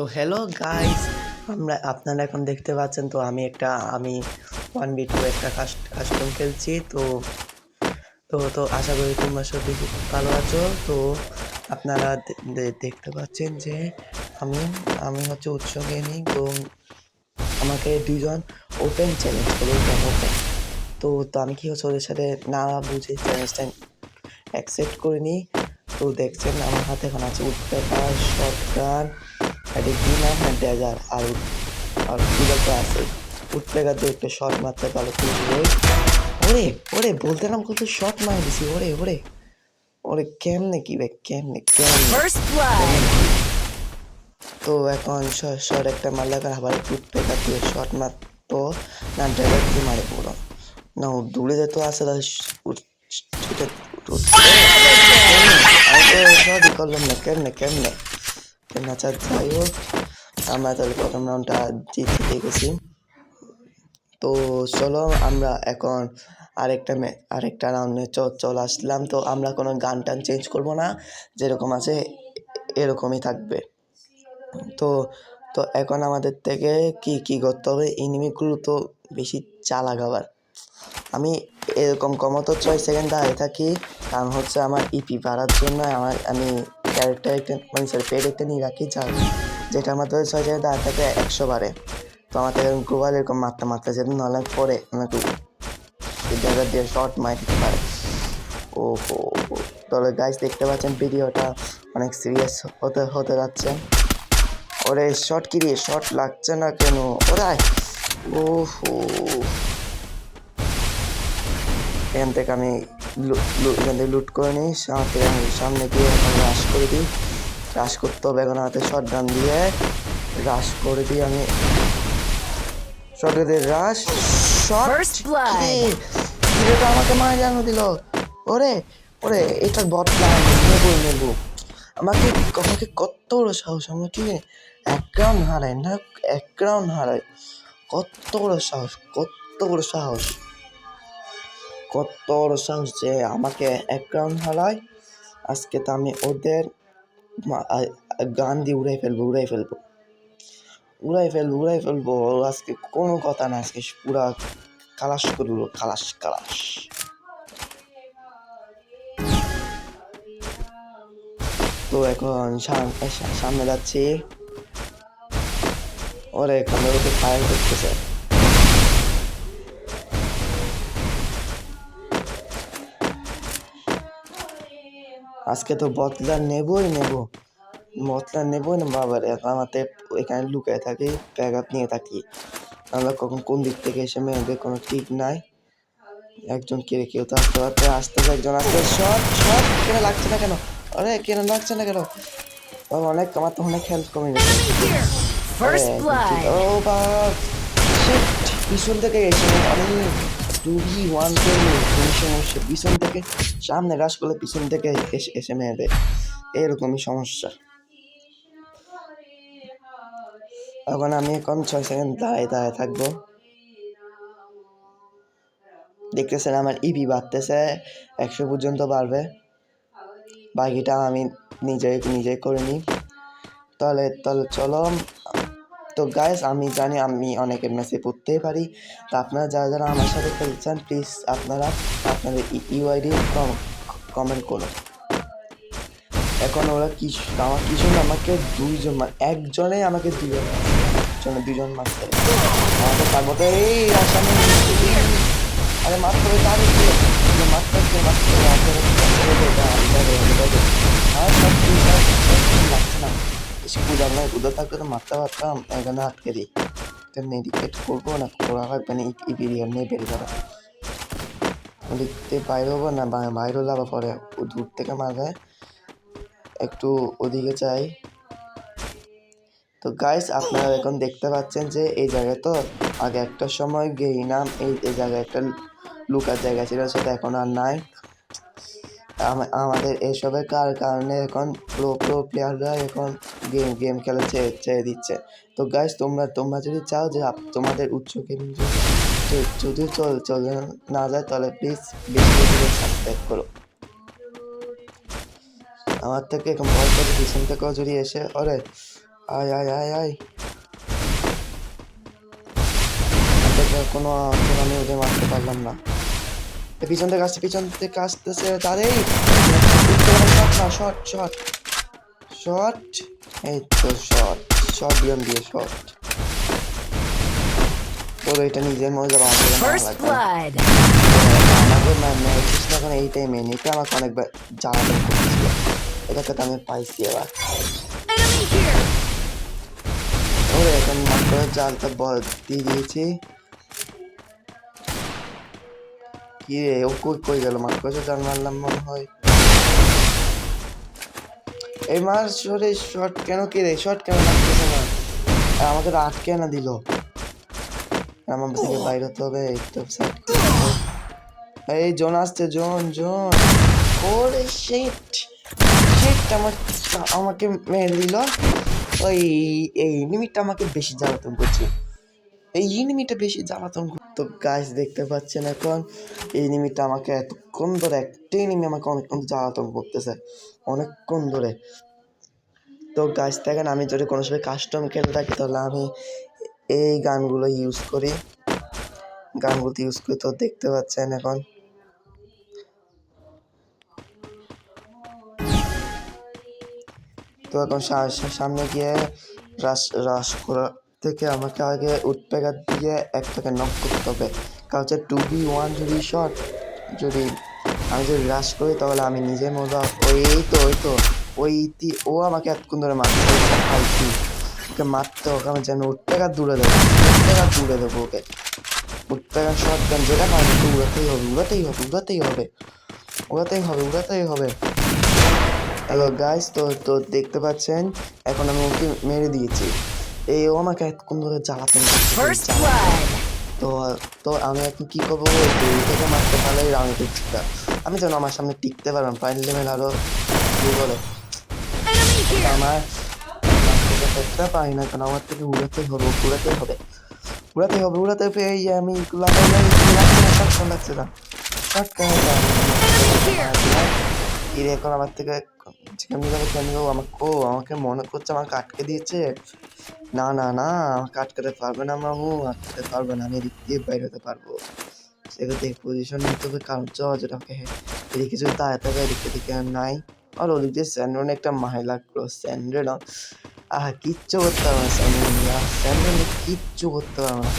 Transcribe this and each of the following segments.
তো hello guys, আপনারা এখন দেখতে পাচ্ছেন। তো আমি 1v2 একটা কাস্টম খেলছি। তো তো তো আশা করি তোমরা সবাই খুব ভালো আছো। তো আপনারা দেখতে পাচ্ছেন যে আমি আমি হচ্ছে উৎস গেমিং। তো আমাকে দুইজন ওপেন চ্যালেঞ্জ করলো, ওপেন। তো তো আমি কি হচ্ছে ওদের সাথে না বুঝে চ্যালেঞ্জটা অ্যাকসেপ্ট করিনি। তো দেখছেন আমার হাতে এখন আছে উডপেকার, শটগান, একটা ডিনার, ডেজার আর কুলার তো আছে। উডপেকার দিয়ে একটা শট মারতে পারলো তুই। ওরে ওরে বলতে না বলতে শট মার দিছি। ওরে ওরে ওরে কেমনে কি ভাই, কেমনে তো এখন শট একটা মারলে আবার উডপেকার দিয়ে শট মারতো না, ডেজার দিয়ে মারে পুরো না। ও দূরে যেত আসে তাহলে আমি তো সবই করলাম না, কেমনে কেমনে কেমনে। আচ্ছা যাই হোক, আমরা তাহলে প্রথম রাউন্ডটা জিতে গেছি। তো চলো আমরা এখন আরেকটা রাউন্ডে চলে আসলাম। তো আমরা কোনো গান টান চেঞ্জ করবো না, যেরকম আছে এরকমই থাকবে। তো তো এখন আমাদের থেকে কি করতে হবে, এনিমিগুলো তো বেশি চালাক। আবার আমি এরকম কমতো 6 সেকেন্ড দাঁড়িয়ে থাকি, কারণ হচ্ছে আমার ইপি বাড়ার জন্য আমি ক্যারেক্টার একটা পেড একটা নিয়ে রাখি, যেটা আমার 6 সেকেন্ড দাঁড়িয়ে থাকলে 100 বাড়ে। তো আমার থেকে গ্রোভার এরকম মারতে যেতে নাহলে পরে আমাকে জায়গা দিয়ে শর্ট মার দিতে পারে। ওহো, তাহলে গাইস দেখতে পাচ্ছেন ভিডিওটা অনেক সিরিয়াস হতে যাচ্ছে। ওরে শর্ট কি রে, শর্ট লাগছে না কেন? ওরাই ওহো, এখান থেকে আমি লুট করে নিই। সামনে গিয়ে রাশ করে দিই। রাশ করতে হবে এখন হাতে শর্ট গান দিয়ে রাশ করে দিই আমি। শর্ট আমাকে মারা জানো দিল। ওরে ওরে এটার বট নেবো। আমাকে কত বড় সাহস, আমাকে এক রাউন্ড হারায়। কত বড় সাহস যে আমাকে এক রাউন্ড হারায়। আজকে তো আমি ওদের গান দিয়ে উড়াই ফেলবো। আজকে কোনো কথা না, আজকে পুরা খালাস করবো, খালাস। তো এখন সামনে যাচ্ছি। ওরে ওকে ফায়ার করতেছে। আজকে তো বদলা নেবই না বাবারে। আমাদের এখানে লুকায় থাকি, ব্যাগ আপ নিয়ে থাকি। আমরা কখন কোন দিক থেকে এসে মেয়েদের কোনো ঠিক নাই। একজন কেউ তো আসতে একজন আসতে। শর্ট কেন লাগছে না কেন? আরে কেন লাগছে না কেন? বাবা অনেক আমার তো অনেক হেল্প কমে গেছে। ও বাবা পিছন থেকে এসে আমি 2v1 সমস্যা। পিছন থেকে সামনে রাশ করলে পিছন থেকে এসে মেয়েদে, এরকমই সমস্যা। এখন আমি 6 সেকেন্ড দাঁড়ায় থাকবো। দেখতেছেন আমার ইপি বাড়তেছে, 100 পর্যন্ত বাড়বে। বাকিটা আমি নিজে করে নিই। তাহলে চলো। তো গাইস আমি জানি আমি অনেকের মেসেজ পড়তেই পারি। তো আপনারা যারা আমার সাথে খেলতে চান প্লিজ আপনারা আপনাদের ইউআইডি কমেন্ট করুন। এখন ওরা আমাকে একজনে আমাকে দুজন মারতে আমাকে পারবো তো। এই আসামি আরে মারতে হবে লাগছে না। উদর থাকতে তো মারতে পারতাম, এখানে আটকে দিই। মেডিকেট করবো না করা লাগবে না, ইপিরিয়াল নিয়ে বেরিয়ে যাবে। ওদিকে বাইরে হবো না, বাইরে হলে আবার পরে দূর থেকে মারবে। একটু ওদিকে যাই। তো গাইস আপনারা এখন দেখতে পাচ্ছেন যে এই জায়গায় তো আগে একটা সময় গেইনাম, এই জায়গায় একটা লুকার জায়গা ছিল, সেটা এখন আর নাই। আমাদের এসবের কারণে এখন প্রো প্লেয়াররা এখন গেম খেলা ছেড়ে দিচ্ছে। তো গাইস তোমরা যদি চাও যে তোমাদের উচ্চ গেমিং যদি চলে না যায়, তাহলে প্লিজ বেশি সাবস্ক্রাইব করো। আমার থেকে এখন পিছন থেকেও যদি এসে ওরে আয় আয় আয় আয় কোনো আমি ওদের মারতে পারলাম না। পিছন থেকে আসতেছে তাদের শট শট শট। এই তো শট শট গান দিয়ে শট। তোর এটা নিজের মজা আমাকে মেরেছিস না এখন এই টাইমে নিতে আমাকে অনেকবার জ্বালাতন করছিল। এটাকে তো আমি পাইছি এবার। ওরে এখন মাত্র জালটা দিয়ে দিয়েছি। কি রে ও কই গেল? মাত্র জাল মারলাম মনে হয়। এই মার সরে শট কেন কি রে? শট কেন লাগতেছে না? আমাকে তো আটকে না দিল। আমার থেকে বাইরে হতে হবে। এই জোন আসছে জোন। ওরে শিট আমাকে মেরে দিল। ওই এই এনিমিটা আমাকে বেশি জ্বালাতন করছে। তো গাইস দেখতে পাচ্ছেন এখন এই এনিমিটা আমাকে এতক্ষণ ধরে একটা এনিমি আমাকে অনেকক্ষণ জ্বালাতন করতেছে অনেকক্ষণ ধরে। তো গাইস দেখেন আমি যদি কোনো সময় কাস্টম খেলে থাকি তাহলে আমি এই গানগুলো ইউজ করি তো দেখতে পাচ্ছেন এখন। তো এখন সামনে গিয়ে রাশ করা থেকে আমাকে আগে উডপেকার দিয়ে একটাকে নক করতে হবে। কারণ হচ্ছে 2v1 যদি আমি যদি রাশ করি তাহলে আমি নিজের মজা ও আমাকে এতক্ষণ ধরে ওকে মারতে হোক আমি যেন উডপেকার দূরে দেবো ওকে। উডপেকার শট গান যেটা পারবে তো উড়াতেই হবে। হ্যালো গাইস, তো দেখতে পাচ্ছেন এখন আমি ওকে মেরে দিয়েছি। ও আমাকে এতক্ষণ ধরে জ্বালাতন করছে। তো আমি এখন কি করবো? থেকে মারতে পারলে রাউন্ডে টিকতে আমি যেন আমার সামনে টিকতে পারলাম। ফাইনাল লেভেল আরো বলে আমার করতে পারি না কারণ আমার থেকে উড়াতে হবে। এই আমি লাগছে না এখন আমার থেকে আমাকে মনে করছে আমাকে আটকে দিয়েছে। না আমাকে আটকাতে পারবে না। আটকাতে পারবে না। আমি এদিক দিয়ে বাইরে হতে পারবো। সেক্ষেত্রে পজিশন নিতে হবে কারণ যেটাকে এদিকে যদি দাঁড়াতে এদিকে নাই। আর ওদিক দিয়ে স্যান্ড্রন একটা মহিলা স্যান্ড্রন কিচ্ছু করতে পারবে না। স্যান্ড্রন কিচ্ছু করতে পারবে না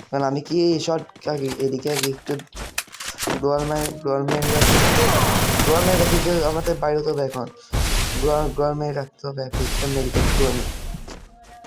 কারণ আমি কি শর্ট এদিকে একটু গোয়াল মেয়ে রাখতে আমাদের বাইরে হতে হবে এখন। গোয়াল মেয়ে রাখতে হবে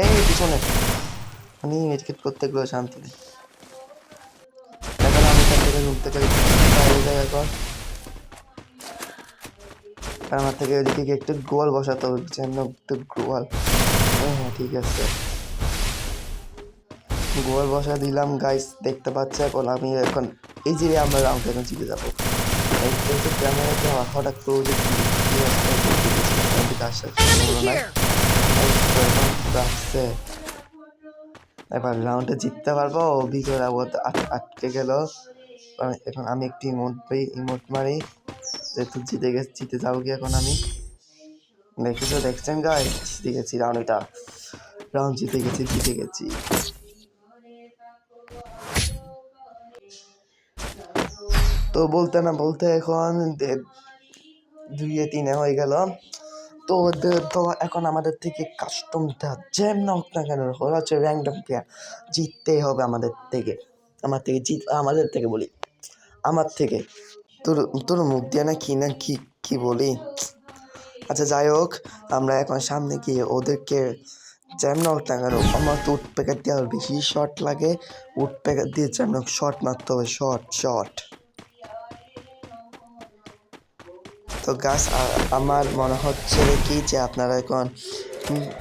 এই পিছনে আমি মেডিকেট করতে গেলেও শান্তি নেই। এখন আমি রুম থেকে বাইরে যাই এখন। আমার থেকে ওইদিকে একটু গোয়াল বসাতে হবে যেন একটু গোয়াল। হ্যাঁ ঠিক আছে, গোয়াল বসা দিলাম। গাইস দেখতে পাচ্ছে এখন আমি এখন এই যে আমরা রাউন্ড এখন জিতে যাবো। ক্যামেরাতে হঠাৎ করে আসছে এবার রাউন্ডে জিততে পারবো। ভিতরে আটকে গেল। এখন আমি একটি ইমোট মারি যেহেতু জিতে যাবো কি এখন আমি। দেখছেন গাইস জিতে গেছি রাউন্ড জিতে গেছি। তো বলতে এখন 2-3 হয়ে গেল। তো এখন আমাদের থেকে কাস্টমটা জ্যাম না হোক না কেন ওরা হচ্ছে র্যান্ডম প্লেয়ার, জিততেই হবে আমাদের থেকে বলি আমার থেকে। তোর মুখ দিয়ে না কি বলি। আচ্ছা যাই হোক, আমরা এখন সামনে গিয়ে ওদেরকে জ্যাম না হোক না কেন আমার তো উডপেকার দিয়ে আরো বেশি শট লাগে। উডপেকার দিয়ে জ্যাম না শট মারতে হবে শট। তো গাছ আমার মনে হচ্ছে কি যে আপনারা এখন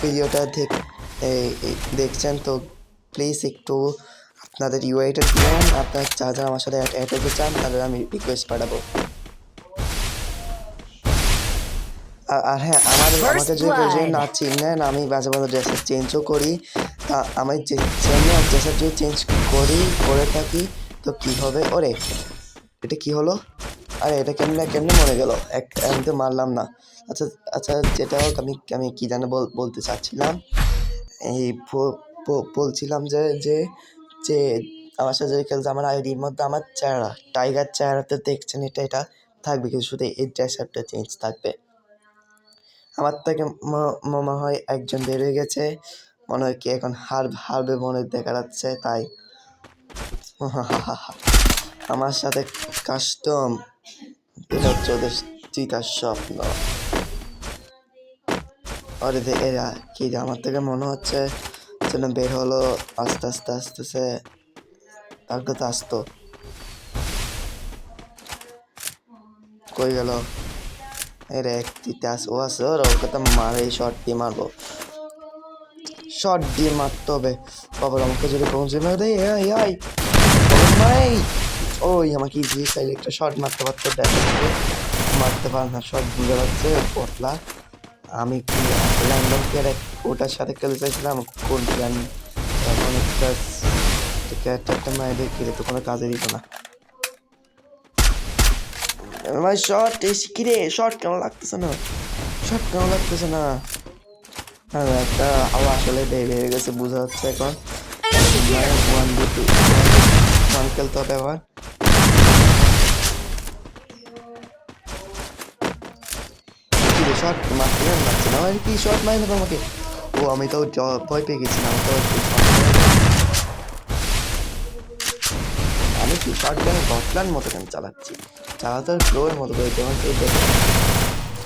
ভিডিওটা দেখছেন তো প্লিজ একটু আপনাদের ইউআইটা দিবেন। আপনার যারা আমার সাথে অ্যাড হতে চান তাহলে আমি রিকোয়েস্ট পাঠাবো। আর হ্যাঁ আমাকে যদি না চিনেন আমি মাঝে ড্রেস চেঞ্জও করি। তা আমি ড্রেসের যদি চেঞ্জ করে থাকি তো কি হবে? ওরে এটা কি হলো? আরে এটা কেমনে কেমনে মরে গেল? আমি তো মারলাম না। আচ্ছা আচ্ছা, যেটা হোক, আমি কি জানি বলতে চাচ্ছিলাম, এই বলছিলাম যে যে যে আমার সাথে যে খেলছে, আমার আইডির মধ্যে আমার চেহারা টাইগার চেহারাতে দেখছেন, এটা থাকবে, কিন্তু শুধু এই ড্রেস আপটা চেঞ্জ থাকবে। আমার থেকে মনে হয় একজন বের হয়ে গেছে, মনে হয় কি এখন হারবে মনে দেখা যাচ্ছে, তাই আমার সাথে কাস্টম, এটা হচ্ছে ওদের চিতার স্বপ্ন। আরে এরা কি রে, আমার থেকে মনে হচ্ছে যেন বের হলো আস্তে আস্তে আসতেছে, তারপর তো আসতো, কই গেল? এরে একটিতে ও আছে, ওকে তো মারে, শর্ট দিয়ে মারবো, শর্ট দিয়ে মারতে হবে। বাবার আমাকে যদি পৌঁছে রে, ওই আমাকে ইজি চাইলে একটা শর্ট মারতে পারতো, মারতে পার না, শর্ট বুঝে যাচ্ছে পটলা। আমি কি র্যান্ডম ওটার সাথে খেলতে চাইছিলাম, কোন প্ল্যান এখন একটা ক্যারেক্টারটা মাইরে কিরে তো কোনো কাজে দিত না। ভাই শর্ট এসে কিরে, শর্ট কেন লাগতেছে না, শর্ট কেন লাগতেছে না? হ্যাঁ একটা আবার আসলে বেড়ে গেছে বোঝা যাচ্ছে এখন। ওয়ান খেলতে হবে আবার। শর্ট মারতে লাগছে না, কি শর্ট মারি না তোমাকে? ও আমি তো ভয় পেয়ে গেছিলাম, আমি কি শর্ট গান বটলার মতো কেন চালাচ্ছি, চালাতে ফ্লোর মতো করে যখন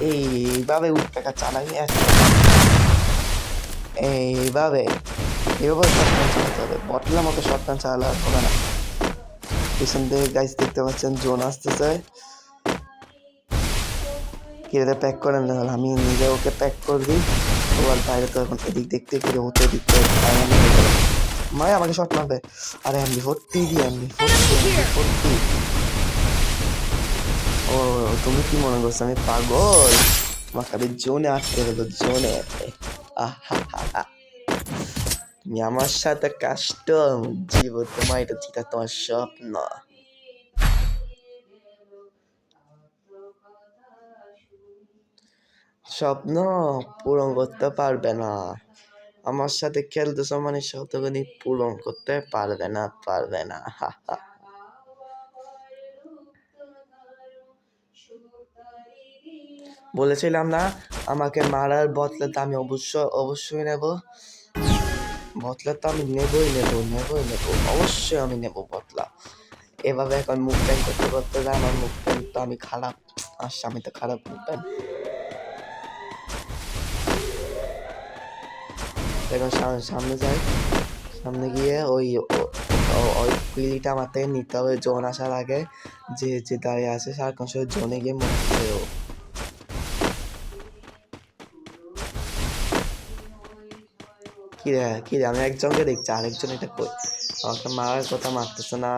এইভাবে উঠটাকা চালাই, এইভাবে এভাবে শর্ট গান চালাতে হবে, বটলার মতো শর্ট গান চালালে আর হবে না। পিছন থেকে গাইস দেখতে পাচ্ছেন জোন আসতেছে, কিরে প্যাক করেন, আমি নিজে ওকে প্যাক করে দিই। ওর বাইরে তো এখন এদিক দেখতে কিরে হতো, এদিক থেকে মায় আমাকে শর্ট মারবে। আরে এমবি40 এমবি40। ও তুমি কি মনে করছো আমি পাগল? আমাকে আমি জোনে আটকে দেবো, জোনে। তুমি আমার সাথে কাস্টম জীবন, তোমার এটা চিন্তা তোমার স্বপ্ন, স্বপ্ন পূরণ করতে পারবে না। আমার সাথে খেলতেছ মানে শতগুণী পূরণ করতে পারবে না, পারবে না। বলেছিলাম না আমাকে মারার বদলাতে আমি অবশ্যই নেব, বদলা তো আমি নেবই, অবশ্যই আমি নেব বদলা। এভাবে এখন মুখ প্যান করতে আমার মুখ প্যান তো আমি খারাপ, আসছে আমি তো খারাপ মুখ প্যান। এখন সামনে যাই, সামনে গিয়ে ওই পিলিটা আমার থেকে নিতে হবে জোন আসার আগে, যে দাঁড়িয়ে আছে সারাক্ষণ সে জোনে গিয়ে মরছে ও। কিরে আমি একজনকে দেখছি, আরেকজন এটা কই, আমাকে মারার কথা মারতেছে না,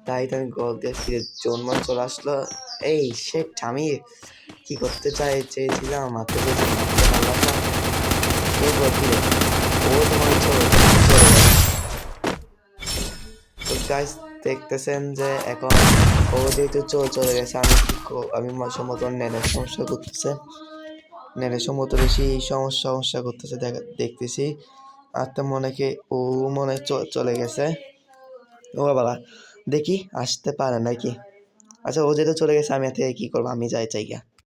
তাই তো আমি গোল দিয়ে ফিরে জোন মন চলে আসলো। এই শেট, আমি কি করতে চেয়েছিলাম, মারতে পারলাম না। ও তোমার চলে তো গাইস দেখতেছেন যে এখন ও যেহেতু চলে গেছে, আমি সম্ভবত নেনের সমস্যা করতেছে, নেনের সম্ভবত বেশি সমস্যা করতেছে দেখতেছি। আর তো ও মনে চলে গেছে, ও বাবা দেখি আসতে পারে নাকি। আচ্ছা ও যেহেতু চলে গেছে, আমি এতে কি করবো, আমি যাই গিয়া।